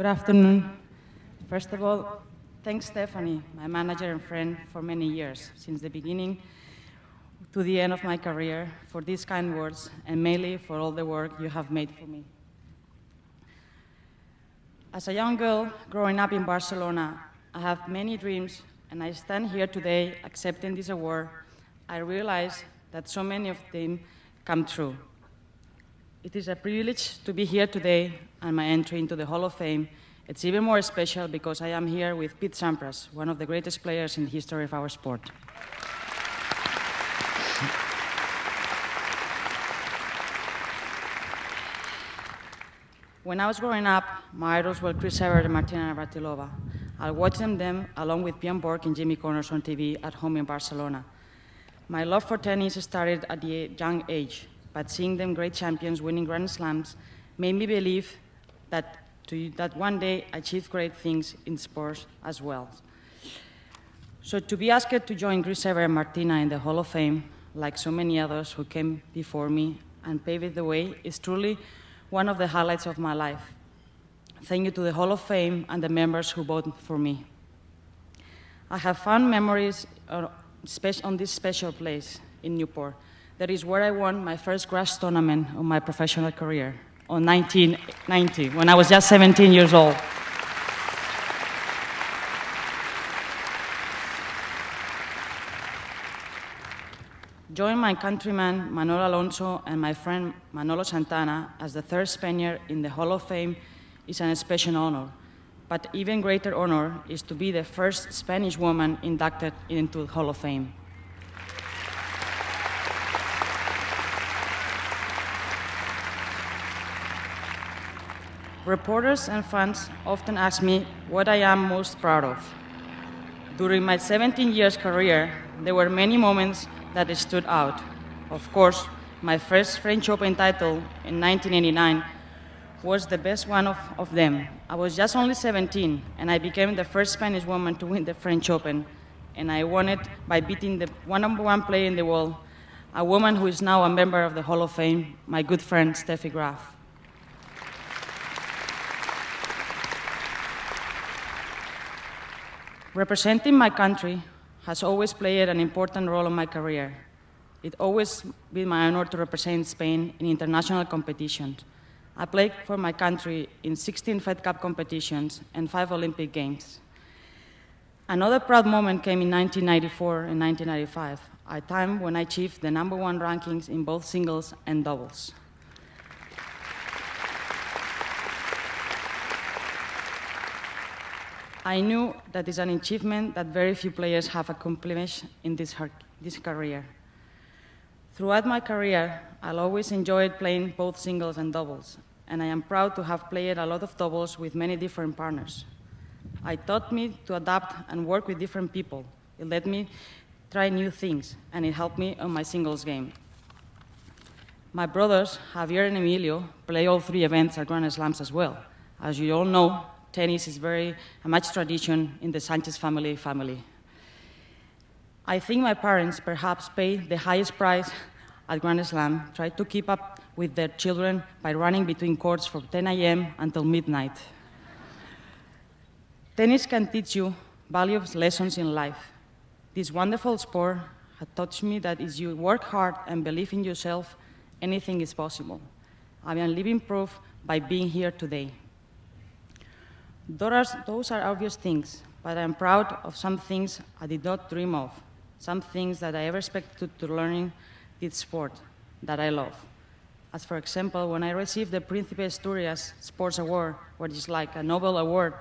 Good afternoon. First of all, thanks Stephanie, my manager and friend for many years, since the beginning to the end of my career, for these kind words, and mainly for all the work you have made for me. As a young girl growing up in Barcelona, I have many dreams, and I stand here today accepting this award. I realize that so many of them come true. It is a privilege to be here today, and my entry into the Hall of Fame. It's even more special because I am here with Pete Sampras, one of the greatest players in the history of our sport. When I was growing up, my idols were Chris Evert and Martina Navratilova. I watched them along with Bjorn Borg and Jimmy Connors on TV at home in Barcelona. My love for tennis started at a young age, but seeing them great champions winning Grand Slams made me believe that one day achieve great things in sports as well. So to be asked to join Chris Evert and Martina in the Hall of Fame, like so many others who came before me and paved the way, is truly one of the highlights of my life. Thank you to the Hall of Fame and the members who voted for me. I have fond memories on this special place in Newport. That is where I won my first grass tournament of my professional career in 1990, when I was just 17 years old. Join my countryman Manolo Alonso and my friend Manolo Santana as the third Spaniard in the Hall of Fame is an special honor. But even greater honor is to be the first Spanish woman inducted into the Hall of Fame. Reporters and fans often ask me what I am most proud of. During my 17 years career, there were many moments that stood out. Of course, my first French Open title in 1989 was the best one of them. I was just only 17, and I became the first Spanish woman to win the French Open, and I won it by beating the #1 player in the world, a woman who is now a member of the Hall of Fame, my good friend Steffi Graf. Representing my country has always played an important role in my career. It's always been my honor to represent Spain in international competitions. I played for my country in 16 Fed Cup competitions and 5 Olympic Games. Another proud moment came in 1994 and 1995, a time when I achieved the #1 rankings in both singles and doubles. I knew that is an achievement that very few players have accomplished in this career. Throughout my career, I'll always enjoyed playing both singles and doubles, and I am proud to have played a lot of doubles with many different partners. It taught me to adapt and work with different people. It let me try new things, and it helped me on my singles game. My brothers, Javier and Emilio, play all 3 events at Grand Slams as well. As you all know, tennis is a much tradition in the Sánchez family. I think my parents perhaps paid the highest price at Grand Slam, tried to keep up with their children by running between courts from 10 a.m. until midnight. Tennis can teach you valuable lessons in life. This wonderful sport has taught me that if you work hard and believe in yourself, anything is possible. I am living proof by being here today. Those are obvious things, but I'm proud of some things I did not dream of, some things that I ever expected to learn this sport that I love. As for example, when I received the Príncipe Asturias Sports Award, which is like a Nobel Award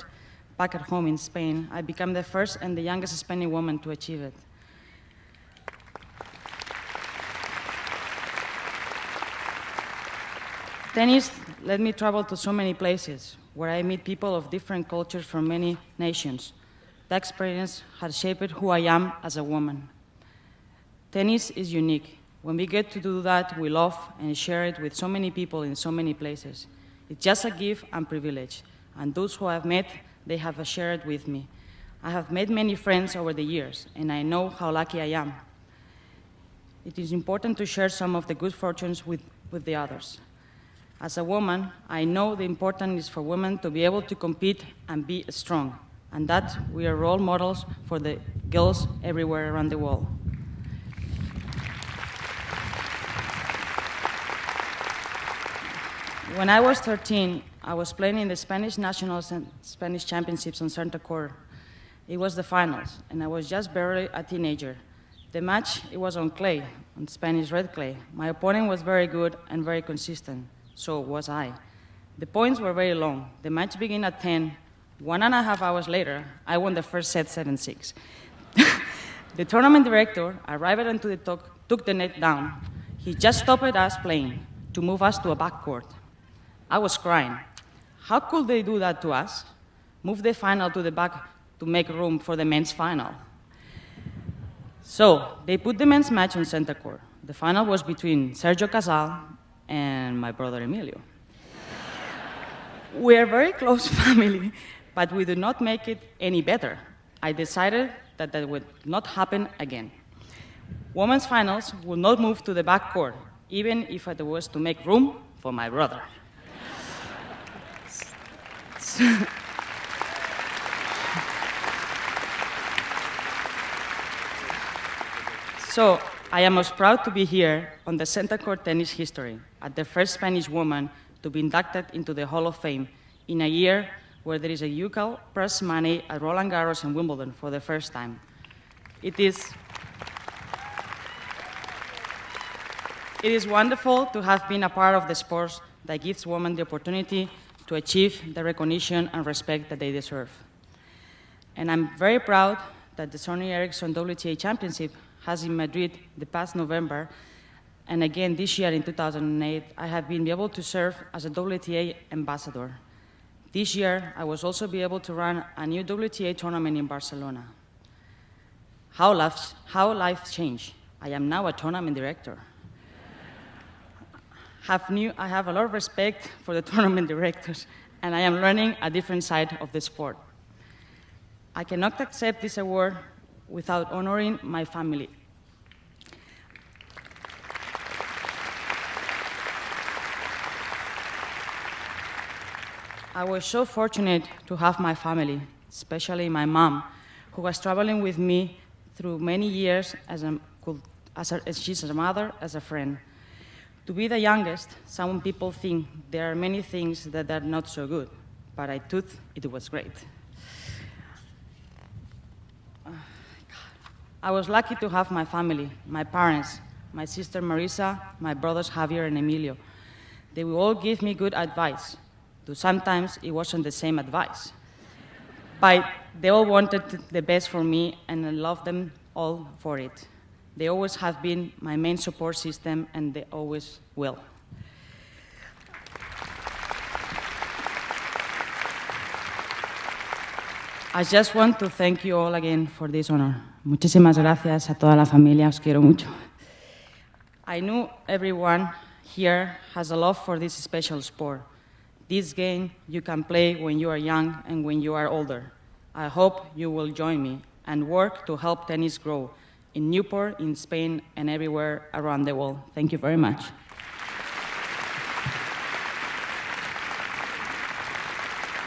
back at home in Spain, I became the first and the youngest Spanish woman to achieve it. Tennis let me travel to so many places where I meet people of different cultures from many nations. That experience has shaped who I am as a woman. Tennis is unique. When we get to do that, we love and share it with so many people in so many places. It's just a gift and privilege, and those who I've met, they have shared it with me. I have made many friends over the years, and I know how lucky I am. It is important to share some of the good fortunes with the others. As a woman, I know the importance is for women to be able to compete and be strong, and that we are role models for the girls everywhere around the world. When I was 13, I was playing in the Spanish Nationals and Spanish Championships on Santa Cruz. It was the finals, and I was just barely a teenager. The match, it was on clay, on Spanish red clay. My opponent was very good and very consistent, so was I. The points were very long. The match began at 10. 1.5 hours later, I won the first set 7-6. The tournament director arrived onto the took the net down. He just stopped us playing to move us to a backcourt. I was crying. How could they do that to us? Move the final to the back to make room for the men's final. So they put the men's match on center court. The final was between Sergio Casal and my brother Emilio. We are very close family, but we did not make it any better. I decided that that would not happen again. Women's finals will not move to the back court, even if it was to make room for my brother. So I am most proud to be here on the center court tennis history, as the first Spanish woman to be inducted into the Hall of Fame in a year where there is a UCAL prize money at Roland Garros and Wimbledon for the first time. It is wonderful to have been a part of the sports that gives women the opportunity to achieve the recognition and respect that they deserve. And I'm very proud that the Sony Ericsson WTA Championship has in Madrid the past November, and again this year in 2008, I have been able to serve as a WTA ambassador. This year, I was also be able to run a new WTA tournament in Barcelona. How life changed. I am now a tournament director. I have a lot of respect for the tournament directors, and I am learning a different side of the sport. I cannot accept this award without honoring my family. I was so fortunate to have my family, especially my mom, who was traveling with me through many years as she's a mother, as a friend. To be the youngest, some people think there are many things that are not so good, but I thought it was great. I was lucky to have my family, my parents, my sister Marisa, my brothers Javier and Emilio. They will all give me good advice, though sometimes it wasn't the same advice. But they all wanted the best for me, and I love them all for it. They always have been my main support system, and they always will. I just want to thank you all again for this honor. Muchísimas gracias a toda la familia, os quiero mucho. I know everyone here has a love for this special sport. This game you can play when you are young and when you are older. I hope you will join me and work to help tennis grow in Newport, in Spain, and everywhere around the world. Thank you very much.